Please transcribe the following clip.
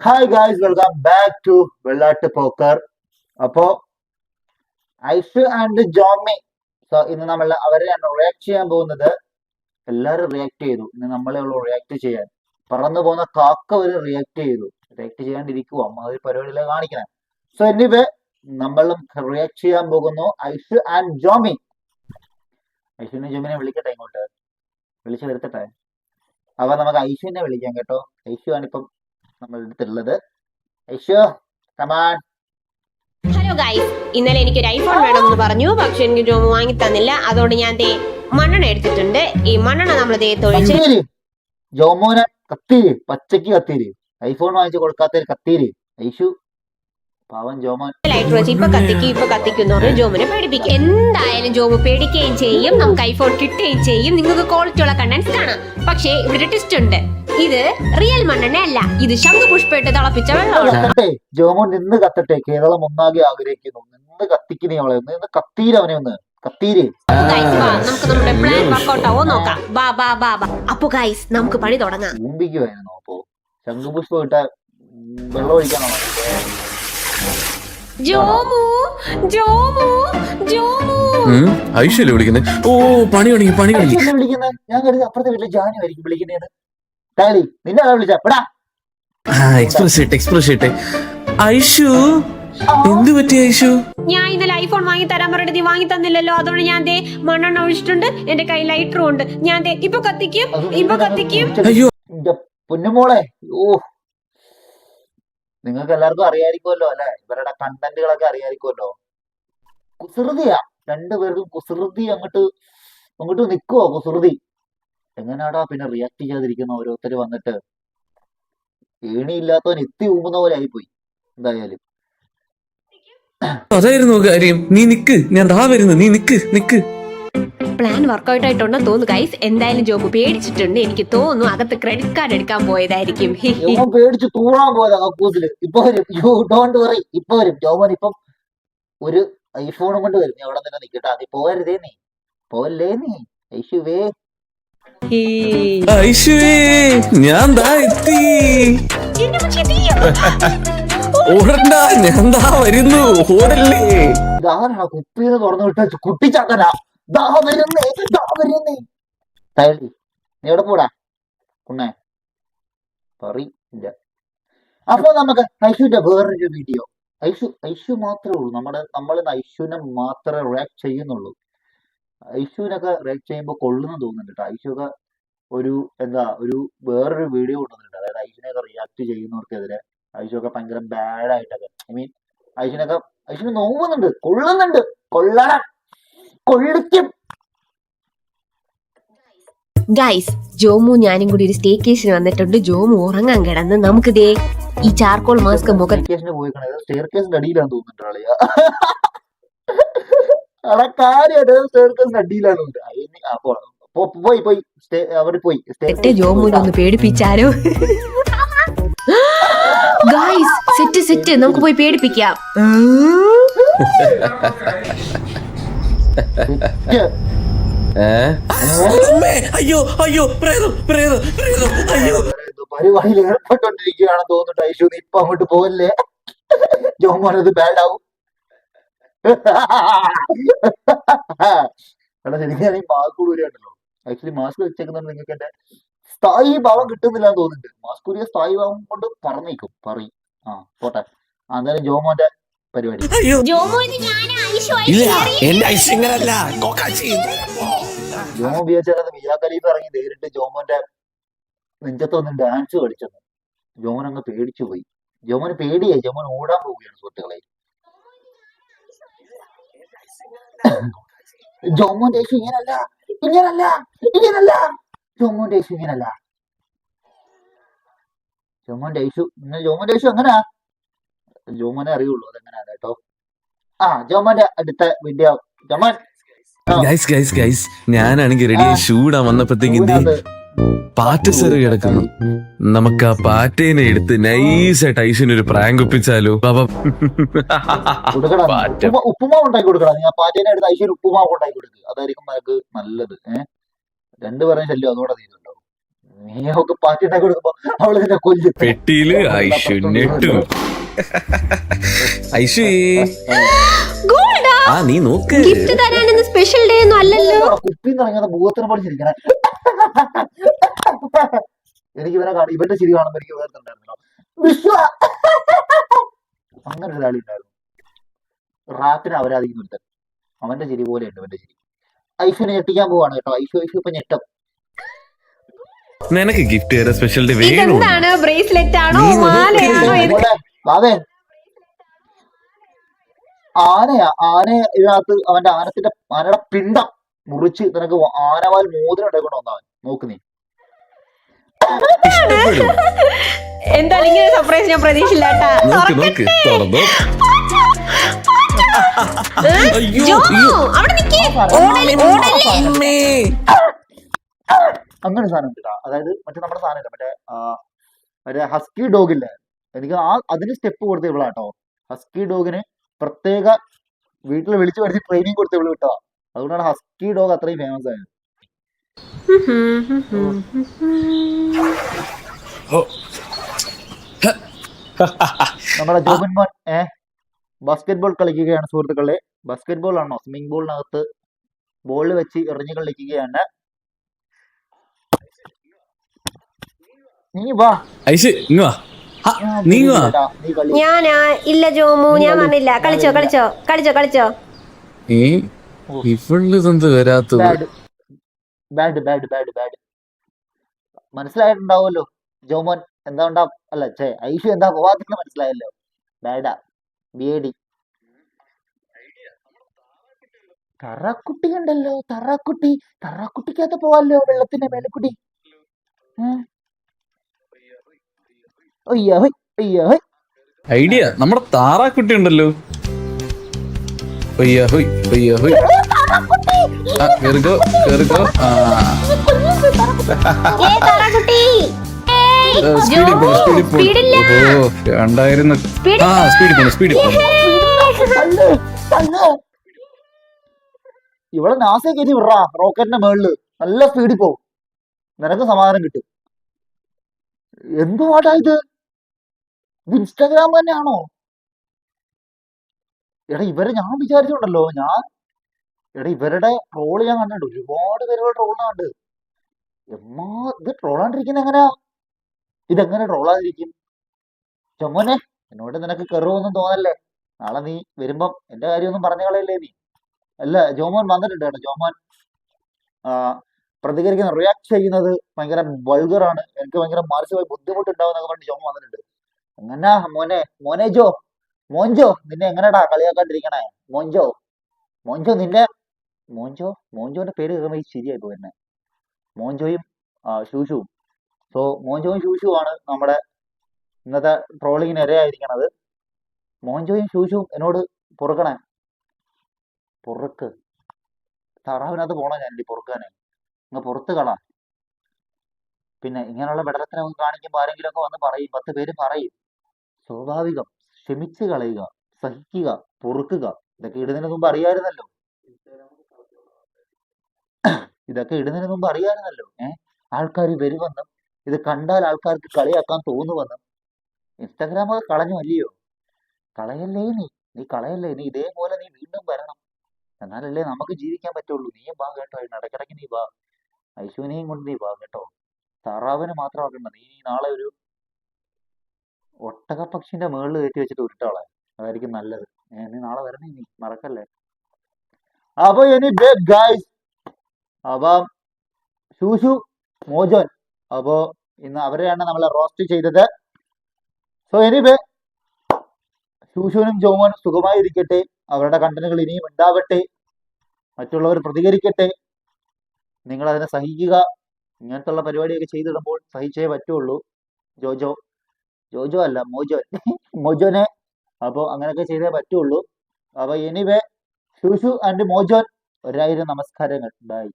Hi guys, welcome back to വെള്ളാട്ട് പോക്കർ. അപ്പോ ഐഷ് ആൻഡ് ജോമി, സോ ഇന്ന് നമ്മൾ അവരെയാണ് റിയാക്ട് ചെയ്യാൻ പോകുന്നത്. എല്ലാരും റിയാക്ട് ചെയ്തു, ഇന്ന് നമ്മളെ ഉള്ളൂ റിയാക്ട് ചെയ്യാൻ. പറന്നു പോകുന്ന കാക്ക വരെ റിയാക്ട് ചെയ്തു. റിയാക്ട് ചെയ്യാണ്ടിരിക്കുവോ, അമ്മ ഒരു പരിപാടിയിലാണ് കാണിക്കുന്നത്. സോ എനിവേ, നമ്മളും റിയാക്ട് ചെയ്യാൻ പോകുന്നു ഐഷ് ആൻഡ് ജോമി. ഐഷുവിനെ ജോമിനെ വിളിക്കട്ടെ, ഇങ്ങോട്ട് വിളിച്ചു വരുത്തട്ടെ. അപ്പൊ നമുക്ക് ഐഷുവിനെ വിളിക്കാം കേട്ടോ. ഐഷു ആണ് ഇപ്പം നമ്മൾ എടുത്തിട്ടുള്ളത്. ഐഷു, കമാൻ. ഹലോ ഗൈസ്, ഇന്നലെ എനിക്കൊരു ഐഫോൺ വേണമെന്ന് പറഞ്ഞു, പക്ഷെ എനിക്ക് ജോമു വാങ്ങി തന്നില്ല. അതുകൊണ്ട് ഞാൻ മണ്ണെണ്ണ എടുത്തിട്ടുണ്ട്. ഈ മണ്ണെണ്ണ നമ്മൾ തൊഴിച്ച് ജോമോനെ കത്തീര്, പച്ചക്ക് കത്തീര്. ഐഫോൺ വാങ്ങിച്ചു കൊടുക്കാത്തതിൽ കത്തീര്. ഐഷു പാവൻ ജോമോൻ ലൈറ്റർ വെച്ച് ഇപ്പൊ കത്തിക്കും പറഞ്ഞു ജോമിനെ പേടിപ്പിക്കും. എന്തായാലും ജോമു പേടിക്കുകയും ചെയ്യും, നമുക്ക് ഐഫോൺ കിട്ടുകയും ചെയ്യും, നിങ്ങൾക്ക് ക്വാളിറ്റി ഉള്ള കണ്ടന്റ്സ് കാണാം. പക്ഷേ ഇവിടെ ടെസ്റ്റ് ഉണ്ട്. ഇത് റിയൽ മണ്ണെണ്ണ അല്ല, ഇത് ശംഖുപുഷ്പമായിട്ട് തിളപ്പിച്ച വെള്ളമാണ്. ജോമോൻ നിന്ന് കത്തട്ടെ, കേരളം ഒന്നാകെ ആഗ്രഹിക്കുന്നു. നിന്ന് കത്തിക്കുന്നേ അവളെ, നിന്ന് കത്തീര്, അവനെ ഒന്ന് കത്തീര്. നമുക്ക് നമ്മുടെ പ്ലാൻ വർക്കൗട്ട് ആവോ നോക്കാം. ബാ ബാ ബാ ബാ. അപ്പൊ ഗൈസ്, നമുക്ക് പണി തുടങ്ങാം. ഊമ്പിക്കുവായിരുന്നു. അപ്പോ ശംഖുപുഷ്പം ഇട്ട വെള്ളം ഒഴിക്കാനോ? ജോമു ജോമു ജോമു ഐശ്വര്യ വിളിക്കുന്നത്. ഓ, പണി വിളിക്കുന്നത്. ഞാൻ കരുതി അപ്പുറത്തെ വീട്ടിലെ ജാനു ആയിരിക്കും വിളിക്കുന്നത്. താലി നിന്നെ വിളിച്ചാ എക്സ്പ്രസ് ഇട്ടെ. ഐഷു, എന്ത് പറ്റി ഐഷു? ഞാൻ ഇന്നലെ ഐഫോൺ വാങ്ങി തരാൻ പറഞ്ഞിട്ട് നീ വാങ്ങി തന്നില്ലല്ലോ. അതുകൊണ്ട് ഞാൻ മണ്ണെണ്ണ ഒഴിച്ചിട്ടുണ്ട്, എന്റെ കൈ ലൈറ്ററും ഉണ്ട്. ഞാൻ ഇപ്പൊ കത്തിക്കും. അയ്യോ പൊന്നുമോളെ, ഓ, നിങ്ങൾക്ക് എല്ലാവർക്കും അറിയായിരിക്കുമല്ലോ അല്ലെ, ഇവരുടെ കണ്ടന്റുകളൊക്കെ അറിയായിരിക്കുമല്ലോ. കുസൃതിയാ, രണ്ടുപേർക്കും കുസൃതി. അങ്ങോട്ട് നിക്കുവോ കുസൃതി? എങ്ങനെയാടാ പിന്നെ റിയാക്ട് ചെയ്യാതിരിക്കുന്ന ഓരോരുത്തര് വന്നിട്ട്? ഏണിയില്ലാത്തവൻ എത്തി ഊമ്പുന്ന പോലെ ആയിപ്പോയി. എന്തായാലും അതായിരുന്നു കാര്യം. നീ നിക്ക്, ഞാൻ ദാ വരുന്നു. നീ നിക്ക്. പ്ലാൻ വർക്ക്ഔട്ട് ആയിട്ടുണ്ടോ തോന്നുന്നു ഗൈസ്. എന്തായാലും ജോബ് പേടിച്ചിട്ടുണ്ട്. എനിക്ക് തോന്നുന്നു അകത്ത് ക്രെഡിറ്റ് കാർഡ് എടുക്കാൻ പോയതായിരിക്കും. പേടിച്ച് തൂറാൻ പോയതാ കക്കൂസില്. ഇപ്പൊ വരും, യു ഡോണ്ട് വറി, ഇപ്പൊ വരും. ജോമോൻ ഇപ്പം ഒരു ഐഫോണും കൊണ്ട് വരും. നീ അവിടെ തന്നെ നിക്കട്ടാ, നീ പോകരുതേ, നീ പോവല്ലേ നീ. ഐഷുവേ, ഐഷുവേ, ഞാൻ ദാ എത്തി. ഓടണ്ട, ഞാൻ ദാ വരുന്നു. ഓടല്ലേ. ഇതാരാ കുപ്പിന്ന് തുറന്നു വിട്ട കുട്ടിച്ചാത്തനാ? വരുന്നേ. തൈലി, നീ എവിടെ പോടാ കുണ്ണേ? പറയില്ല. അപ്പൊ നമുക്ക് ഐഷുവിന്റെ വേറൊരു വീഡിയോ. ഐഷു മാത്രമേ ഉള്ളൂ. നമ്മൾ ഐഷുവിനെ മാത്രമേ റിയാക്ട് ചെയ്യുന്നുള്ളൂ. ഐഷുവിനൊക്കെ റിയാക്ട് ചെയ്യുമ്പോൾ കൊള്ളുന്നു തോന്നുന്നുണ്ട് കേട്ടോ. ഐഷുവൊക്കെ ഒരു വേറൊരു വീഡിയോ കൊണ്ടുവന്നിട്ടുണ്ട്. അതായത് ഐഷുവിനെയൊക്കെ റിയാക്ട് ചെയ്യുന്നവർക്കെതിരെ ഐഷുവൊക്കെ ഭയങ്കര ബാഡായിട്ടൊക്കെ, ഐഷുവിന് നോവുന്നുണ്ട്, കൊള്ളുന്നുണ്ട്. കൊള്ളണം, കൊള്ളിക്കും. ഗൈസ്, ജോമു ഞാനും കൂടി ഒരു സ്റ്റേക്കേഷന് വന്നിട്ടുണ്ട്. ജോമു ഉറങ്ങാൻ കിടന്ന് നമുക്ക് ഈ ചാർക്കോൾ മാസ്ക് സ്റ്റേക്കേഷന് പോയിക്കണത് സ്റ്റെയർകേസിന്റെ അടിയിലാന്ന് തോന്നുന്നുണ്ട് ആളിയാ. കാര്യമായിട്ട് സ്റ്റെയർകേസിന്റെ അടിയിലാന്ന് തോന്നുന്നു. പോയി അവിടെ പോയി ജോമുനെ ഒന്ന് പേടിപ്പിച്ചാലോ? ഗൈസ്, സെറ്റ് നമുക്ക് പോയി പേടിപ്പിക്കാം. അയ്യോ പ്രേതം. അയ്യോ, പരിപാടിയിൽ ഏർപ്പെട്ടോണ്ടിരിക്കുകയാണെന്ന് തോന്നുന്നുണ്ട്. ഐഷു, നീ ഇപ്പൊ അങ്ങോട്ട് പോകല്ലേ, ജോമോനത് ബാഡാവും. എടാ, ശരിക്കും ഈ മാസ്ക് ഊരിയാണല്ലോ. ആക്ച്വലി മാസ്ക് വെച്ചേക്കുന്നത് നിങ്ങൾക്ക് എന്റെ സ്ഥായി ഭാവം കിട്ടുന്നില്ല എന്ന് തോന്നുന്നുണ്ട്. മാസ്ക് ഊരിയ സ്ഥായി ഭാവം കൊണ്ട് പറന്നേക്കും. പോട്ടെ. എന്തായാലും ജോമോന്റെ പരിപാടി. ജോമോ വിചാരിച്ചത് മിയാ ഖലീഫ ഇറങ്ങി നേരിട്ട് ജോമോന്റെ നെഞ്ചത്തൊന്നും ഡാൻസ് കളിച്ചെന്ന്. ജോമോൻ അങ്ങ് പേടിച്ചു പോയി. ജോമോന് പേടിയായി. ജോമോൻ ഓടാൻ പോവുകയാണ് സുഹൃത്തുക്കളെ. ജോമോന്റെ ഐഷു ഇങ്ങനല്ല. ജോമോന്റെ ഐഷു ഇങ്ങനല്ല. ജോമോന്റെ ഐഷു എങ്ങനാ? ജോമോനെ അറിയുള്ളൂ അതെങ്ങനെയാണ് കേട്ടോ. ജോമോന്റെ അടുത്ത വീഡിയോ. ജോമോൻ, ഗൈസ്, ഞാനാണെങ്കിൽ റെഡിയായി ഷൂടാൻ വന്നപ്പോഴത്തേക്ക് പാറ്റ സെറ് കിടക്കുന്നു. നമുക്ക് ആ പാറ്റേനെ എടുത്ത് നൈസായിട്ട് ഐശ്വര്യ ഒരു പ്രാങ്ക് ഒപ്പിച്ചാലോ? ഉപ്പുമാവ് ഉണ്ടാക്കി കൊടുക്കണം. നീ ആ പാറ്റേനെ എടുത്ത് ഐശ്വര്യ ഉപ്പുമാവ് ഉണ്ടാക്കി കൊടുക്കുക. അതായിരിക്കും നമുക്ക് നല്ലത്. രണ്ടുപേരും ശല്യം അതോടെ തീരുമല്ലോ. നീ അവൾക്ക് പാറ്റി ഉണ്ടാക്കി കൊടുക്കുമ്പോ അവള് നിന്നെ കൊല്ലും. പെട്ടിയില് ഐഷു നെട്ടു. ഐഷു ഗോൾഡാ ആ നീ നോക്ക്. ഗിഫ്റ്റ് തരാൻ സ്പെഷ്യൽ ഡേ ഒന്നും അല്ലല്ലോ. കുപ്പിന്ന് ഇറങ്ങുന്ന ഭൂതത്തിനെ പഠിച്ചിരിക്കണേ. എനിക്ക് ഇവനെ കാണും, ഇവന്റെ ചിരി കാണുമ്പോ എനിക്ക് വേർത്തുണ്ടായിരുന്നല്ലോ. അങ്ങനെ ഒരാളി ഉണ്ടായിരുന്നു. റാപ്പിനെ അവരാധിക്കുന്ന ഒരുത്തൻ. അവന്റെ ചിരി പോലെയുണ്ട് ഇവന്റെ ചിരി. ഐഫിനെ ഞെട്ടിക്കാൻ പോവാണ് കേട്ടോ. ഐഫു ഇപ്പൊ ഞെട്ടും. നിനക്ക് ഗിഫ്റ്റ് തരാൻ സ്പെഷ്യൽ ഡേ വേണോ? ഇതെന്താണ്? ബ്രേസ്ലെറ്റ് ആണോ നീ മാലയാണോ? നോക്ക്. അതെ ആനയാ. ആന ഇതിനകത്ത് അവന്റെ ആനയുടെ പിണ്ടം മുറിച്ച് നിനക്ക് ആനവാൽ മോതിരം ഉണ്ടായിക്കൊണ്ട് വന്നവൻ. നോക്ക് നീ. ഇഷ്ടപ്പെടും. എന്തായാലും ഇങ്ങനെ സർപ്രൈസ് ഞാൻ പ്രതീക്ഷിച്ചില്ല കേട്ടാ. നോക്ക് നോക്ക് തുറന്നോ. അയ്യോ ജോമോ, അയ്യോ അവിടെ നിക്ക്. ഓടല്ലേ. അമ്മേ. അങ്ങനെ സാധനം കിട്ടാ. അതായത് മറ്റേ നമ്മുടെ സാധനം ഇല്ല, മറ്റേ ഹസ്കി ഡോഗില്ലേ, എനിക്ക് അതിന് സ്റ്റെപ്പ് കൊടുത്ത ഇവളാട്ടോ. ഹസ്കി ഡോഗിന് പ്രത്യേക വീട്ടിൽ വിളിച്ചു വരുത്തി ട്രെയിനിങ് കൊടുത്ത ഇവള് കിട്ടാ. അതുകൊണ്ടാണ് ഹസ്കി ഡോഗ് അത്രയും ഫേമസ് ആയത്. നമ്മുടെ ജോബിൻ മോൻ ബാസ്കറ്റ് ബോൾ കളിക്കുകയാണ് സുഹൃത്തുക്കളെ. ബാസ്കറ്റ് ബോൾ ആണോ, സ്വിമ്മിംഗ് പൂളിനകത്ത് ബോൾ വെച്ച് എറിഞ്ഞു കളിക്കുകയാണ്. നീ വാ. ഐഷു ഇങ്ങ് വാ. ഹ, നീ ഇങ്ങ് വാ. നീ കളി. ഞാനാ ഇല്ല ജോമു, ഞാൻ പറഞ്ഞില്ല. കളിച്ചോ കളിച്ചോ കളിച്ചോ കളിച്ചോ. ഏ ഇവള് ഇതെന്ത് വരാത്തത്? Bad bad bad bad bad മനസ്സിലായിട്ടുണ്ടാവുമല്ലോ ജോമോൻ എന്താ ഉണ്ടാ. അല്ല ചേ ഐഷു എന്താ പോവാത്തെന്ന് മനസ്സിലായല്ലോ. ബാഡാ ബിയേഡി. തറക്കുട്ടി ഉണ്ടല്ലോ, തറക്കുട്ടിക്കകത്ത് പോവാല്ലോ വെള്ളത്തിന്റെ മേലക്കുട്ടി. അയ്യോ അയ്യോ. ഐഡിയ നമ്മുടെ താറാക്കുട്ടി ഉണ്ടല്ലോ. ഒയ്യ ഹൊയ് ഒയ്യ ഹൊയ്. ആ കേറിക്കോ കേറിക്കോ. ആ ഏ തറകുട്ടി. സ്പീഡിൽ പോണു സ്പീഡിൽ പോണു. ഓഹോ 2000. ആ സ്പീഡിൽ പോണു. തല്ല്, തല്ല്. ഇവിടെ നാസയെ കയറ്റി വിടറാ റോക്കറ്റിന്റെ മേളില്. നല്ല സ്പീഡിൽ പോവും, നിനക്ക് സമാധാനം കിട്ടും. എന്തുവാടാ ഇത് ഇൻസ്റ്റാഗ്രാം തന്നെയാണോ? എടാ ഇവരെ ഞാൻ വിചാരിച്ചോണ്ടല്ലോ എടാ ഇവരുടെ ട്രോള് ഞാൻ കണ്ടിട്ടുണ്ട്. ഒരുപാട് പേരുകൾ ട്രോളിന് കണ്ട്. ഇത് ട്രോളാണ്ടിരിക്കുന്ന എങ്ങനെയാ? ഇതെങ്ങനെ ട്രോളാതിരിക്കും? ചൊമ്മോനെ, എന്നോട് നിനക്ക് കെറുവൊന്നും തോന്നല്ലേ. നാളെ നീ വരുമ്പം എന്റെ കാര്യമൊന്നും പറഞ്ഞു കളയല്ലേ നീ. അല്ല ജോമോൻ വന്നിട്ടുണ്ട് കേട്ടോ. ജോമോൻ പ്രതികരിക്കുന്ന റിയാക്ട് ചെയ്യുന്നത് ഭയങ്കര വൾഗറാണ്, എനിക്ക് ഭയങ്കര മാനസികമായി ബുദ്ധിമുട്ടുണ്ടാവും എന്നൊക്കെ പറഞ്ഞിട്ട് ജോമോൻ വന്നിട്ടുണ്ട്. എങ്ങനാ മോനെ മോഞ്ചോ നിന്നെ എങ്ങനെടാ കളിയാക്കാണ്ടിരിക്കണേ? മോഞ്ചോ നിന്നെ മോഞ്ചോന്റെ പേര് കേൾക്കുമ്പോൾ ഈ ശരിയായി പോയി തന്നെ. മോഞ്ചോയും ഷൂഷുവും. സോ മോഞ്ചോയും ഷൂഷുവാണ് നമ്മുടെ ഇന്നത്തെ ട്രോളിങ്ങിന് ഇരയായിരിക്കണത്. മോഞ്ചോയും ഷൂഷുവും എന്നോട് പൊറുക്കണേ. പൊറുക്ക്. താറാവിനകത്ത് പോണോ ഞാൻ പൊറുക്കാനെ? അങ്ങ് പുറത്ത് കളാ. പിന്നെ ഇങ്ങനെയുള്ള വെടലത്തിനൊക്കെ കാണിക്കുമ്പോൾ ആരെങ്കിലും ഒക്കെ വന്ന് പറയും, 10 പേര് പറയും. സ്വാഭാവികം. ക്ഷമിച്ച് കളയുക, സഹിക്കുക, പൊറുക്കുക. ഇതൊക്കെ ഇടുന്നതിന് മുമ്പ് അറിയാമായിരുന്നല്ലോ. ആൾക്കാർ വരുമെന്നും ഇത് കണ്ടാൽ ആൾക്കാർക്ക് കളിയാക്കാൻ തോന്നുമെന്നും. ഇൻസ്റ്റാഗ്രാം ഒക്കെ കളഞ്ഞു അല്ലയോ? കളയല്ലേ നീ കളയല്ലേ. നീ ഇതേപോലെ നീ വീണ്ടും വരണം, എന്നാലല്ലേ നമുക്ക് ജീവിക്കാൻ പറ്റുള്ളൂ. നീയും വാ കേട്ടോ, ഇടയ്ക്കിടയ്ക്ക് നീ വാ. ഐശുവിനെയും കൊണ്ട് നീ വാ കേട്ടോ. താറാവിനെ മാത്രമാക്കണ്ട. നീ നാളെ ഒരു ഒട്ടകപ്പക്ഷിന്റെ മേളിൽ കയറ്റി വെച്ചിട്ട് ഉരുട്ടോളെ, അതായിരിക്കും നല്ലത്. നീ നാളെ വരണേ, നീ മറക്കല്ലേ. അപ്പൊ ഇനി ഗൈസ്, അപ്പം ഷൂഷു മോജോൻ, അപ്പോ ഇന്ന് അവരെയാണ് നമ്മളെ റോസ്റ്റ് ചെയ്തത്. സോ എനിവേ ഷൂഷുവിനും ജോമോനും സുഖമായിരിക്കട്ടെ. അവരുടെ കണ്ടന്റുകൾ ഇനിയും ഉണ്ടാവട്ടെ. മറ്റുള്ളവർ പ്രതികരിക്കട്ടെ. നിങ്ങൾ അതിനെ സഹിക്കുക. ഇങ്ങനത്തുള്ള പരിപാടിയൊക്കെ ചെയ്തിടുമ്പോൾ സഹിച്ചേ പറ്റുള്ളൂ. ജോജോ അല്ല മോജോനെ. അപ്പോൾ അങ്ങനെയൊക്കെ ചെയ്തേ പറ്റുള്ളൂ. അപ്പൊ എനിവേ ഷൂഷു ആൻഡ് മോജോൻ 1000 നമസ്കാരങ്ങൾ. ബൈ.